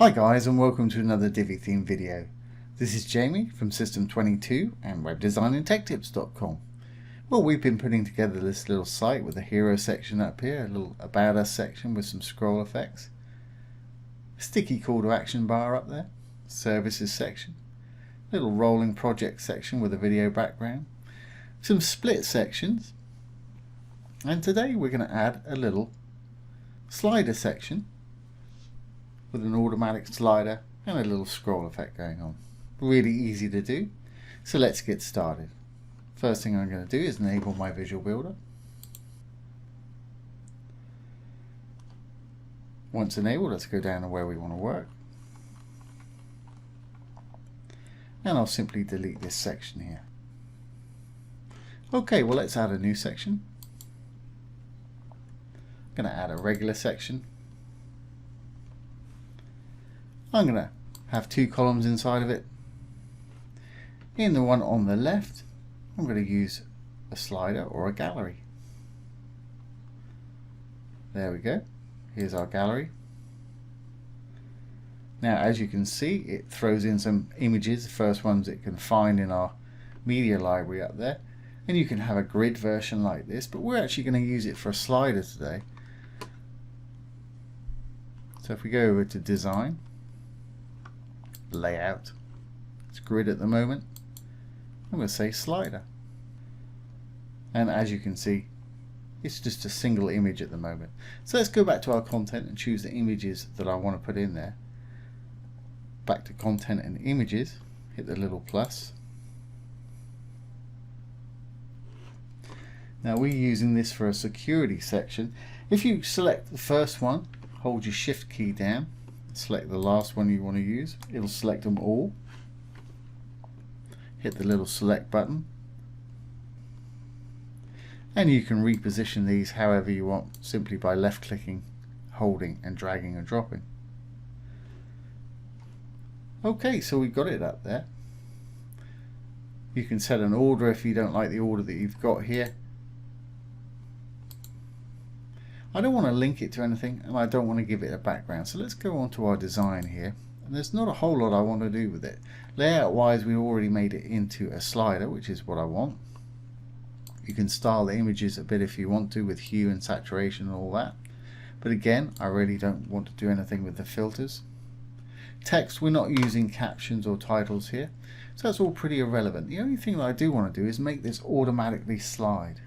Hi guys, and welcome to another Divi theme video. This is Jamie from System 22 and webdesignandtechtips.com. Well, we've been putting together this little site with a hero section up here, a little about us section with some scroll effects, a sticky call to action bar up there, services section, little rolling project section with a video background, some split sections, and today we're going to add a little slider section with an automatic slider and a little scroll effect going on. Really easy to do, so let's get started. First thing I'm going to do is enable my visual builder. Once enabled, let's go down to where we want to work, and I'll simply delete this section here. Okay, well, let's add a new section. I'm going to add a regular section. I'm going to have two columns inside of it. In the one on the left, I'm going to use a slider or a gallery. There we go. Here's our gallery. Now, as you can see, it throws in some images, the first ones it can find in our media library up there. And you can have a grid version like this, but we're actually going to use it for a slider today. So if we go over to Design, Layout, it's grid at the moment, I'm going to say slider, and as you can see, it's just a single image at the moment. So let's go back to our content and choose the images that I want to put in there. Back to content and images, hit the little plus. Now we're using this for a security section. If you select the first one, hold your shift key down, select the last one you want to use, it'll select them all. Hit the little select button, and you can reposition these however you want simply by left clicking, holding and dragging and dropping. Okay, so we've got it up there. You can set an order if you don't like the order that you've got here. I don't want to link it to anything, and I don't want to give it a background, so let's go on to our design here, and there's not a whole lot I want to do with it. Layout wise, we already made it into a slider, which is what I want. You can style the images a bit if you want to with hue and saturation and all that, but again, I really don't want to do anything with the filters. Text, we're not using captions or titles here, so that's all pretty irrelevant. The only thing that I do want to do is make this automatically slide,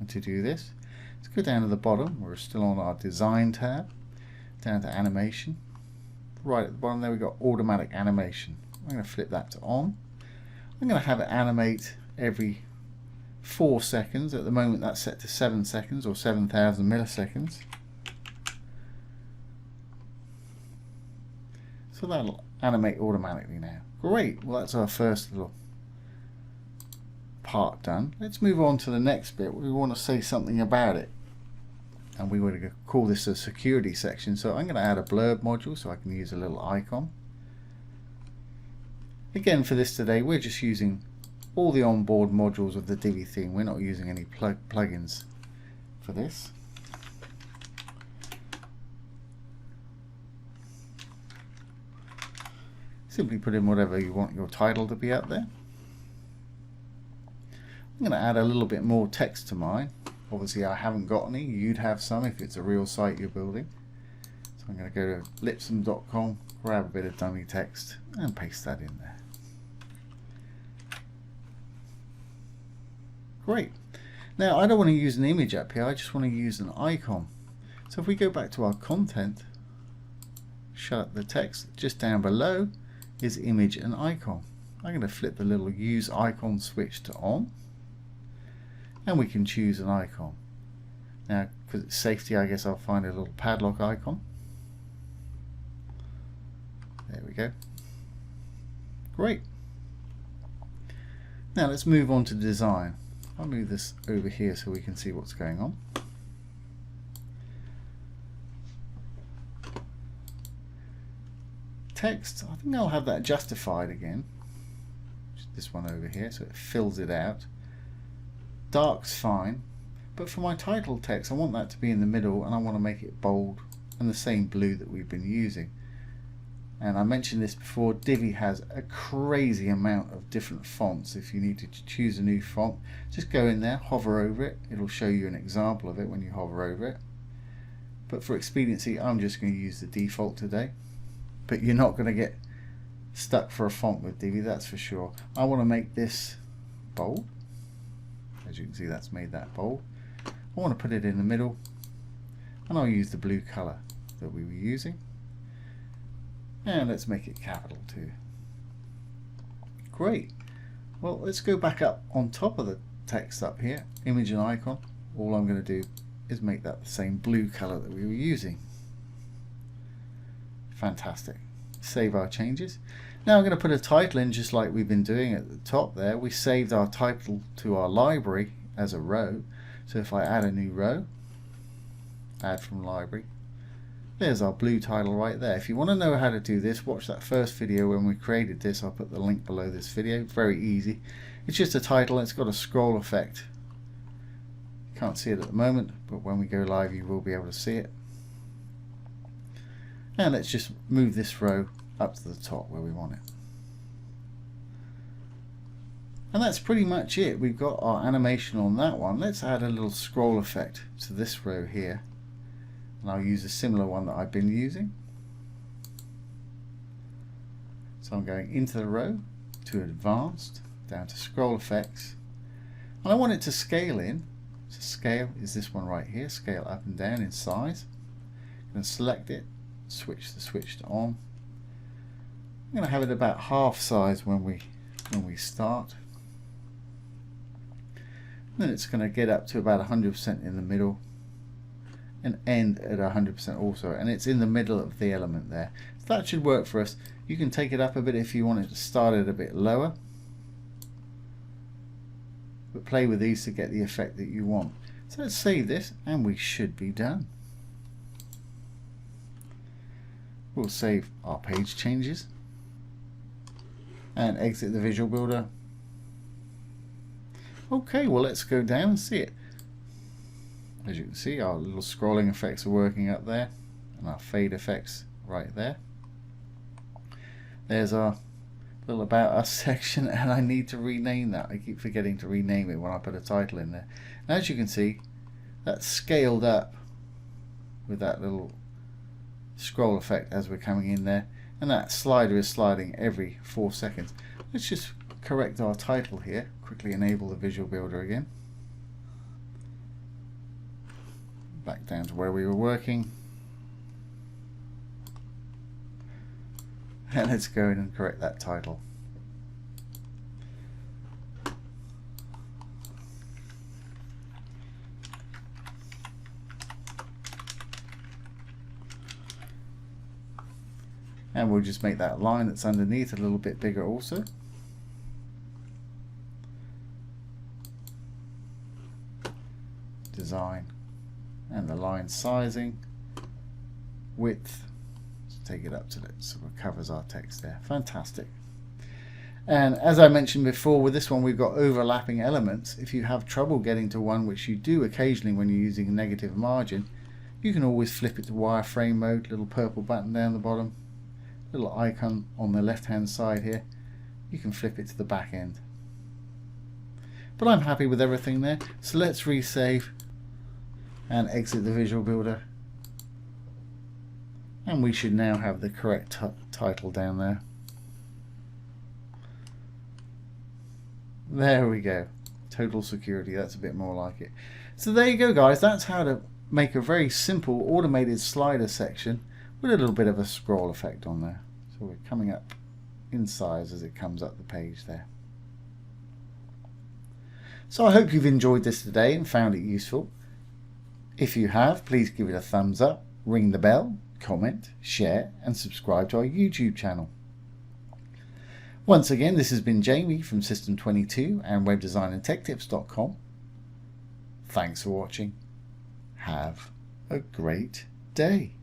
and to do this, let's go down to the bottom. We're still on our design tab, down to animation. Right at the bottom there we've got automatic animation. I'm going to flip that to on. I'm going to have it animate every 4 seconds. At the moment that's set to 7 seconds or 7,000 milliseconds. So that'll animate automatically now. Great, well that's our first little part done. Let's move on to the next bit. We want to say something about it, and we want to call this a security section. So I'm going to add a blurb module so I can use a little icon. Again, for this today we're just using all the onboard modules of the Divi theme. We're not using any plugins for this. Simply put in whatever you want your title to be up there. I'm going to add a little bit more text to mine. Obviously I haven't got any, you'd have some if it's a real site you're building. So I'm going to go to lipsum.com, grab a bit of dummy text and paste that in there. Great. Now I don't want to use an image up here, I just want to use an icon. So if we go back to our content, shut the text, just down below is image and icon. I'm going to flip the little use icon switch to on, and we can choose an icon. Now for safety I guess I'll find a little padlock icon. There we go. Great. Now let's move on to design. I'll move this over here so we can see what's going on. Text, I think I'll have that justified again. Just this one over here so it fills it out. Dark's fine, but for my title text I want that to be in the middle, and I want to make it bold and the same blue that we've been using. And I mentioned this before, Divi has a crazy amount of different fonts. If you need to choose a new font, just go in there, hover over it. It'll show you an example of it when you hover over it. But for expediency, I'm just going to use the default today. But you're not going to get stuck for a font with Divi, that's for sure. I want to make this bold. As you can see, that's made that bold. I want to put it in the middle, and I'll use the blue color that we were using. And let's make it capital too. Great. Well, let's go back up on top of the text up here, image and icon. All I'm going to do is make that the same blue color that we were using. Fantastic. Save our changes. Now I'm going to put a title in just like we've been doing at the top there. We saved our title to our library as a row. So if I add a new row, add from library, there's our blue title right there. If you want to know how to do this, watch that first video when we created this. I'll put the link below this video. Very easy. It's just a title. It's got a scroll effect. You can't see it at the moment, but when we go live you will be able to see it. And let's just move this row up to the top where we want it. And that's pretty much it. We've got our animation on that one. Let's add a little scroll effect to this row here. And I'll use a similar one that I've been using. So I'm going into the row, to advanced, down to scroll effects. And I want it to scale in. So scale is this one right here, scale up and down in size. I'm going to select it, switch the switch to on. I'm going to have it about half size when we start. Then it's going to get up to about 100% in the middle and end at 100% also, and it's in the middle of the element there. So that should work for us. You can take it up a bit if you want it to start it a bit lower, but play with these to get the effect that you want. So let's save this and we should be done. We'll save our page changes and exit the Visual Builder. Okay, well let's go down and see it. As you can see, our little scrolling effects are working up there, and our fade effects right there. There's our little about us section, and I need to rename that. I keep forgetting to rename it when I put a title in there. And as you can see, that's scaled up with that little scroll effect as we're coming in there, and that slider is sliding every 4 seconds. Let's just correct our title here. Quickly enable the Visual Builder again. Back down to where we were working. And let's go in and correct that title. And we'll just make that line that's underneath a little bit bigger also. Design and the line sizing, width, let's take it up to it so it covers our text there. Fantastic. And as I mentioned before, with this one we've got overlapping elements. If you have trouble getting to one, which you do occasionally when you're using a negative margin, you can always flip it to wireframe mode. Little purple button down the bottom, little icon on the left hand side here. You can flip it to the back end. But I'm happy with everything there, so let's resave and exit the Visual Builder, and we should now have the correct title down there. There we go. Total security. That's a bit more like it. So there you go, guys. That's how to make a very simple automated slider section with a little bit of a scroll effect on there. So we're coming up in size as it comes up the page there. So I hope you've enjoyed this today and found it useful. If you have, please give it a thumbs up, ring the bell, comment, share and subscribe to our YouTube channel. Once again, this has been Jamie from System22 and webdesignandtechtips.com. Thanks for watching. Have a great day.